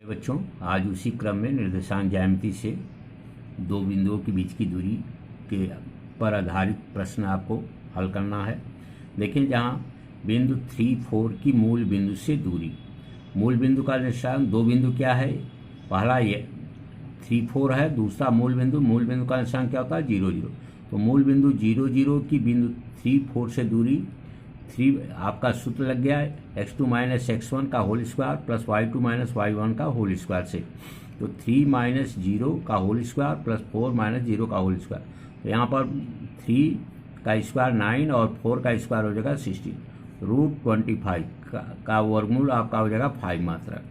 बच्चों, आज उसी क्रम में निर्देशांक ज्यामिति से दो बिंदुओं के बीच की दूरी के पर आधारित प्रश्न आपको हल करना है। देखिए, जहाँ बिंदु 3, 4 की मूल बिंदु से दूरी, मूल बिंदु का निर्देशांक दो बिंदु क्या है, पहला ये 3, 4 है, दूसरा मूल बिंदु का निर्देशांक क्या होता है 0, 0। तो मूल बिंदु 0, 0 की बिंदु 3, 4 से दूरी 3 आपका सूत्र लग गया है x2 माइनस x1 का whole square plus y2 minus y1 का होल स्क्वायर से। तो 3 माइनस 0 का होल स्क्वायर प्लस 4 माइनस 0 का होल स्क्वायर। तो यहाँ पर 3 का स्क्वायर 9 और 4 का स्क्वायर हो जाएगा 16। रूट 25 का वर्गमूल आपका हो जाएगा 5 मात्रा।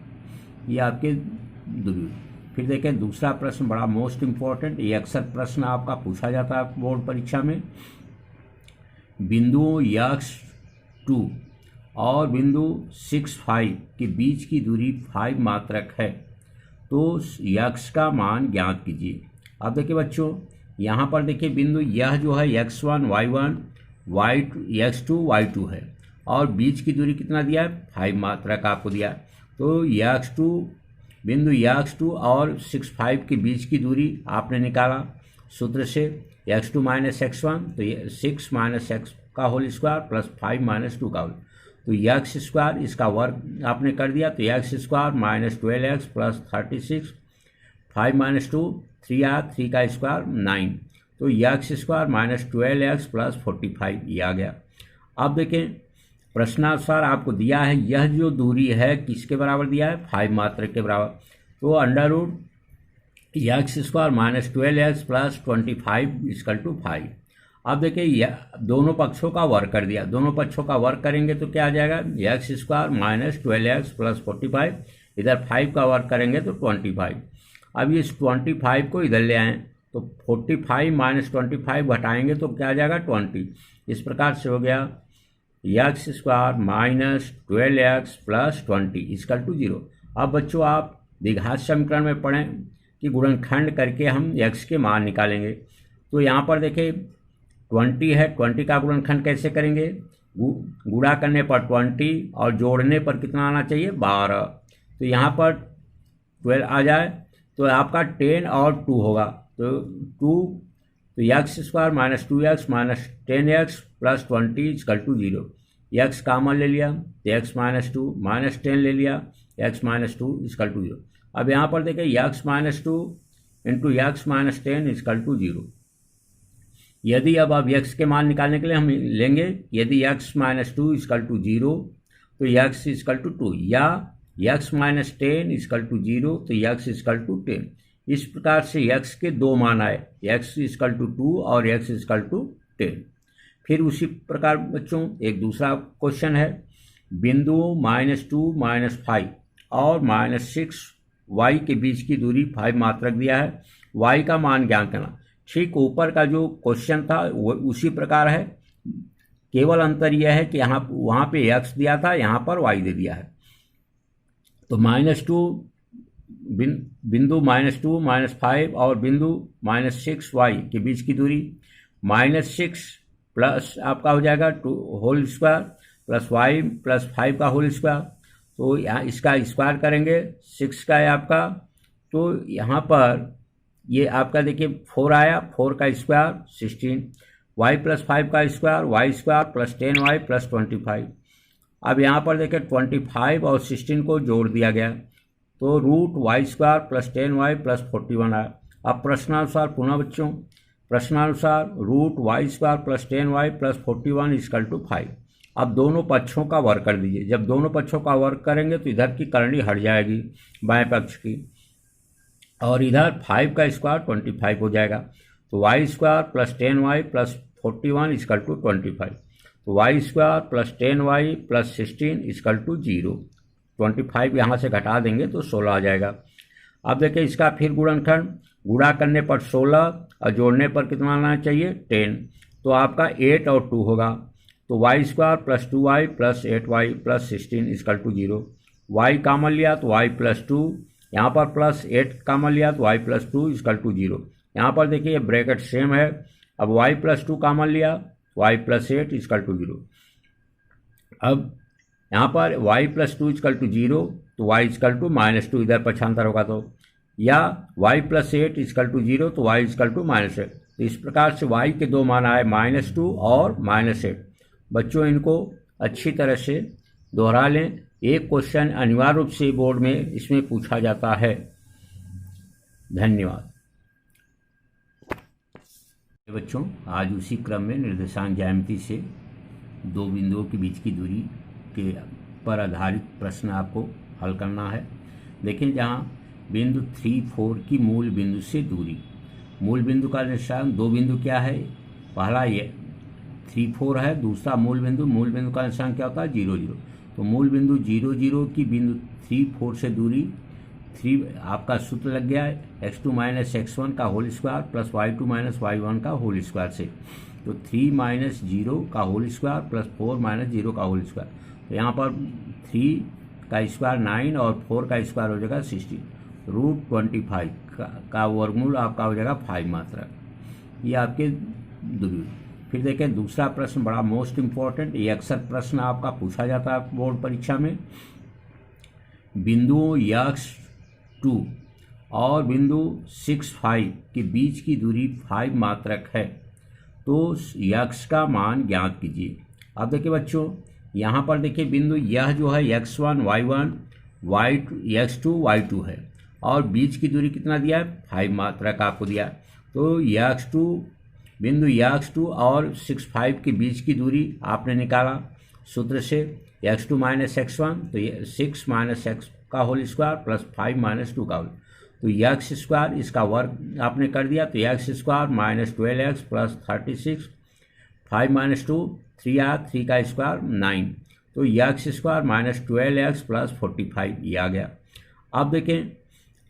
ये आपके दूरी। फिर देखें दूसरा प्रश्न, बड़ा मोस्ट इम्पॉर्टेंट, ये अक्सर प्रश्न आपका पूछा जाता है बोर्ड परीक्षा में। बिंदुओं x2 और बिंदु 6, 5 के बीच की दूरी 5 मात्रक है, तो x का मान ज्ञात कीजिए। अब देखिए बच्चों, यहाँ पर देखिए बिंदु यह जो है x1, y1, x2, y2 है और बीच की दूरी कितना दिया है 5 मात्रक आपको दिया है। तो बिंदु x2 और 6, 5 के बीच की दूरी आपने निकाला सूत्र से x2 माइनस x1, तो ये 6 माइनस x का होल स्क्वायर प्लस 5 माइनस 2 का होल, तो x स्क्वायर इसका वर्ग आपने कर दिया। तो x square minus 12x plus 36, 5 minus 2 3 आया, 3 का स्क्वायर 9, तो x square minus 12x plus 45 ये आ गया। अब देखें प्रश्नानुसार आपको दिया है यह जो दूरी है किसके बराबर दिया है 5 मात्रक के बराबर। तो under root x square minus 12x plus 25 equal to 5। अब देखिए दोनों पक्षों का वर्ग कर दिया, दोनों पक्षों का वर्ग करेंगे तो क्या आ जाएगा x square minus 12x plus 45, इधर 5 का वर्ग करेंगे तो 25। अब इस 25 को इधर ले आएँ तो 45 माइनस 25 घटाएंगे तो क्या आ जाएगा 20। इस प्रकार से हो गया x square minus 12x plus 20 equal to 0। अब बच्चों आप द्विघात समीकरण में पढ़ें कि गुणनखंड करके हम x के मान निकालेंगे। तो यहाँ पर देखिए 20 है, 20 का गुणनखंड कैसे करेंगे, गुणा करने पर 20 और जोड़ने पर कितना आना चाहिए 12। तो यहाँ पर 12 आ जाए तो आपका 10 और 2 होगा, तो 2, तो x square minus 2x minus 10x plus 20 equal to 0। x common ले लिया तो x माइनस 2 माइनस 10 ले लिया, x माइनस 2 इक्वल टू 0। अब यहाँ पर देखिए x minus 2 into x minus 10 equal to 0। यदि अब x के मान निकालने के लिए हम लेंगे, यदि x माइनस 2 इक्वल टू 0 तो x इक्वल टू 2, या x माइनस 10 इक्वल टू 0 तो x इक्वल टू 10। इस प्रकार से x के दो मान आए, x इक्वल टू 2 और x इक्वल टू 10। फिर उसी प्रकार बच्चों एक दूसरा क्वेश्चन है, बिंदु -2, -5 और -6 y के बीच की दूरी 5 मात्रक दिया है, y का मान ज्ञात करना। ठीक ऊपर का जो क्वेश्चन था वो उसी प्रकार है, केवल अंतर यह है कि वहाँ पे x दिया था, यहाँ पर y दे दिया है। तो बिंदु -2, -5 और बिंदु -6 y के बीच की दूरी -6 प्लस आपका हो जाएगा 2 whole square plus y plus 5 का होल स्क्वायर। तो यहाँ इसका स्क्वायर करेंगे 6 का है आपका, तो यहाँ पर ये आपका देखिए 4 आया, 4 का स्क्वायर 16, y प्लस 5 का square y square plus 10y plus 25। अब यहाँ पर देखिए 25 और 16 को जोड़ दिया गया तो root y square plus 10y plus 41 आया। अब प्रश्नानुसार पुनः बच्चों, प्रश्नानुसार root y square plus 10y plus 41 equal to 5। अब दोनों पक्षों का वर्ग कर दीजिए। जब दोनों पक्षों का वर्ग करेंगे तो इधर की करनी हट जाएगी बाएं पक्ष की, और इधर 5 का स्क्वायर 25 हो जाएगा। तो y square plus 10y plus 41 equal to 25। तो y square plus 10y plus 16 equal to 0। 25 यहाँ से घटा देंगे तो 16 आ जाएगा। अब देखिए इसका फिर गुणनखंड, गुणा करने पर 16 और जोड़ने पर कितना आना चाहिए 10, तो आपका 8 और 2 होगा। तो y square plus 2y plus 8y plus 16 equal to 0। y common लिया तो y प्लस 2, यहाँ पर प्लस 8 कॉमन लिया तो y प्लस 2 इक्वल टू 0। यहाँ पर देखिए ब्रैकेट सेम है, अब y प्लस 2 कॉमन लिया y प्लस 8 इक्वल टू 0। अब यहाँ पर y प्लस 2 इजकल टू 0, तो y इजकल टू -2 इधर पक्षांतर होगा तो, या y प्लस 8 इजकल टू 0, तो y इजकल टू -8। तो इस प्रकार से y के दो मान आए -2 और -8। बच्चों इनको अच्छी तरह से दोहरा लें, एक क्वेश्चन अनिवार्य रूप से बोर्ड में इसमें पूछा जाता है। धन्यवाद। बच्चों आज उसी क्रम में निर्देशांक ज्यामिति से दो बिंदुओं के बीच की दूरी के पर आधारित प्रश्न आपको हल करना है। लेकिन जहाँ बिंदु 3, 4 की मूल बिंदु से दूरी, मूल बिंदु का निशान दो बिंदु क्या है, पहला ये 3, 4 है, दूसरा मूल बिंदु का निशान क्या होता है 0, 0। तो मूल बिंदु 0, 0 की बिंदु 3, 4 से दूरी 3 आपका सूत्र लग गया है x2 माइनस x1 का whole square plus y2 minus y1 का होल स्क्वायर से। तो 3 माइनस 0 का होल स्क्वायर प्लस 4 माइनस 0 का होल स्क्वायर। तो यहाँ पर 3 का स्क्वायर 9 और 4 का स्क्वायर हो जाएगा 16। रूट 25 का वर्गमूल आपका हो जाएगा 5 मात्रक। ये आपके दूरी। फिर देखें दूसरा प्रश्न बड़ा मोस्ट इम्पॉर्टेंट, ये अक्सर प्रश्न आपका पूछा जाता है बोर्ड परीक्षा में। बिंदुओं x2 और बिंदु 6, 5 के बीच की दूरी 5 मात्रक है, तो x का मान ज्ञात कीजिए। अब देखिए बच्चों यहाँ पर देखिए बिंदु यह जो है x1, y1, x2, y2 है और बीच की दूरी कितना दिया है 5 मात्रक आपको दिया है। तो बिंदु x2 और 6, 5 के बीच की दूरी आपने निकाला सूत्र से x2 माइनस x1, तो ये 6 माइनस x का होल स्क्वायर प्लस 5 माइनस 2 का होल, तो x स्क्वायर इसका वर्ग आपने कर दिया। तो x square minus 12x plus 36, 5 minus 2 3 आया, 3 का स्क्वायर 9, तो x square minus 12x plus 45 ये आ गया। अब देखें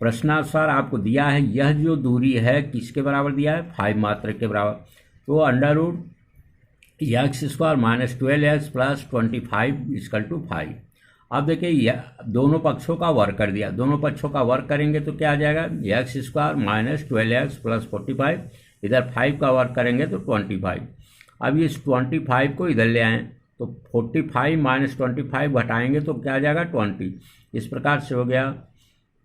प्रश्नानुसार आपको दिया है यह जो दूरी है किसके बराबर दिया है 5 मात्रक के बराबर। तो under root x square minus 12x plus 25 equal to 5। अब देखिए दोनों पक्षों का वर्ग कर दिया, दोनों पक्षों का वर्ग करेंगे तो क्या आ जाएगा x square minus 12x plus 45, इधर 5 का वर्ग करेंगे तो 25। अब इस 25 को इधर ले आएँ तो 45 माइनस 25 घटाएंगे तो क्या आ जाएगा 20। इस प्रकार से हो गया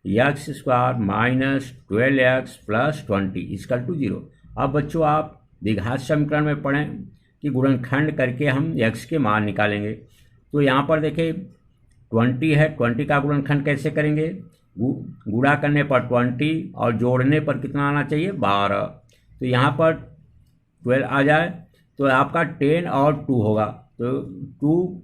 x square minus 12x plus 20 equal to 0। अब बच्चों आप द्विघात समीकरण में पढ़ें कि गुणनखंड करके हम x के मान निकालेंगे। तो यहाँ पर देखें 20 है, 20 का गुणनखंड कैसे करेंगे, गुणा करने पर 20 और जोड़ने पर कितना आना चाहिए 12। तो यहाँ पर 12 आ जाए तो आपका 10 और 2 होगा, तो 2,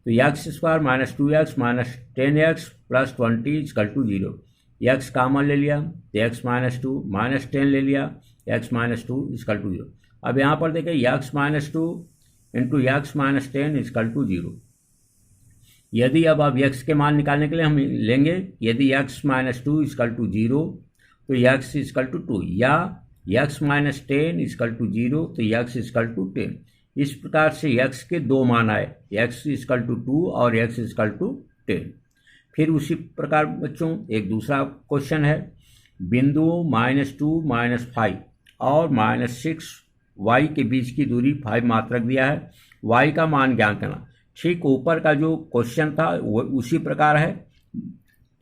तो x square minus 2x minus 10x plus 20 equal to 0। x common ले लिया तो x माइनस 2 माइनस 10 ले लिया, x माइनस 2 इक्वल टू 0। अब यहाँ पर देखें x minus 2 into x minus 10 equal to 0। यदि अब x के मान निकालने के लिए हम लेंगे, यदि x माइनस 2 इक्वल टू 0 तो x इक्वल टू 2, या x माइनस 10 इक्वल टू 0 तो x इक्वल टू 10। इस प्रकार से x के दो मान आए, x इक्वल टू 2 और x इक्वल टू 10। फिर उसी प्रकार बच्चों एक दूसरा क्वेश्चन है, बिंदुओं -2, -5 और -6 y के बीच की दूरी 5 मात्रक दिया है, y का मान ज्ञात करना। ठीक ऊपर का जो क्वेश्चन था वो उसी प्रकार है,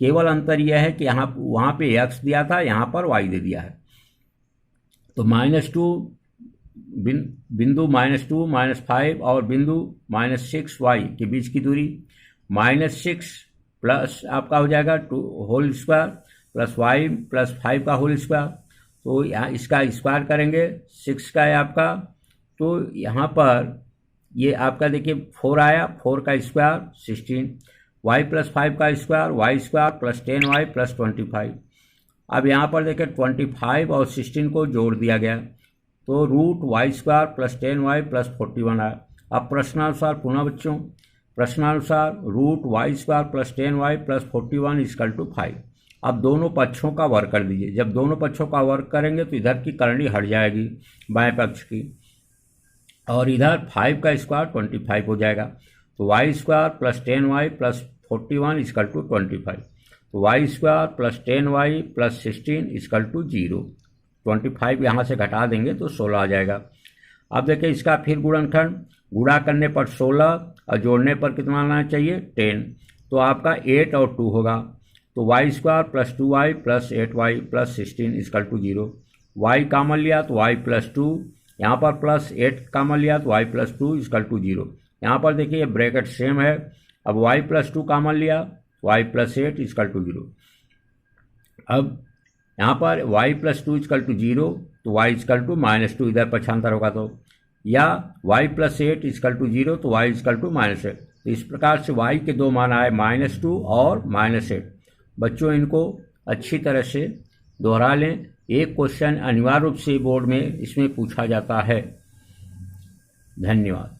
केवल अंतर यह है कि यहाँ वहाँ पे x दिया था, यहाँ पर y दे दिया है। तो बिंदु -2, -5 और बिंदु -6 y के बीच की दूरी -6 प्लस आपका हो जाएगा 2 whole square plus y plus 5 का होल स्क्वायर। तो यहाँ इसका स्क्वायर करेंगे 6 का है आपका, तो यहाँ पर ये आपका देखिए 4 आया, 4 का स्क्वायर 16, y प्लस 5 का square y square plus 10y plus 25। अब यहाँ पर देखिए 25 और 16 को जोड़ दिया गया तो root y square plus 10y plus 41 आया। अब प्रश्नानुसार पुनः बच्चों प्रश्नानुसार root y square plus 10y plus 41 equal to 5। अब दोनों पक्षों का वर्ग कर दीजिए, जब दोनों पक्षों का वर्ग करेंगे तो इधर की करनी हट जाएगी बाएं पक्ष की, और इधर 5 का स्क्वायर 25 हो जाएगा। तो y square plus 10y plus 41 equal to 25। तो y square plus 10y plus 16 equal to 0। 25 यहाँ से घटा देंगे तो 16 आ जाएगा। अब देखिए इसका फिर गुणनखंड, गुणा करने पर 16 और जोड़ने पर कितना आना चाहिए 10। तो आपका 8 और 2 होगा, तो y square plus 2y plus 8y plus 16 equal to 0। Y common लिया तो y प्लस 2, यहाँ पर प्लस 8 कामन लिया तो y प्लस 2 इजकल टू 0। यहाँ पर देखिए ब्रैकेट सेम है, अब y प्लस 2 कामन लिया y प्लस 8 इजकल टू 0। अब यहाँ पर y प्लस 2 इजकल टू 0, तो y इजकल टू -2 इधर पक्षांतर होगा, तो या y प्लस 8 इजकल टू 0 तो y इजकल टू -8। तो इस प्रकार से y के दो मान आए -2 और -8। बच्चों इनको अच्छी तरह से दोहरा लें, एक क्वेश्चन अनिवार्य रूप से बोर्ड में इसमें पूछा जाता है। धन्यवाद।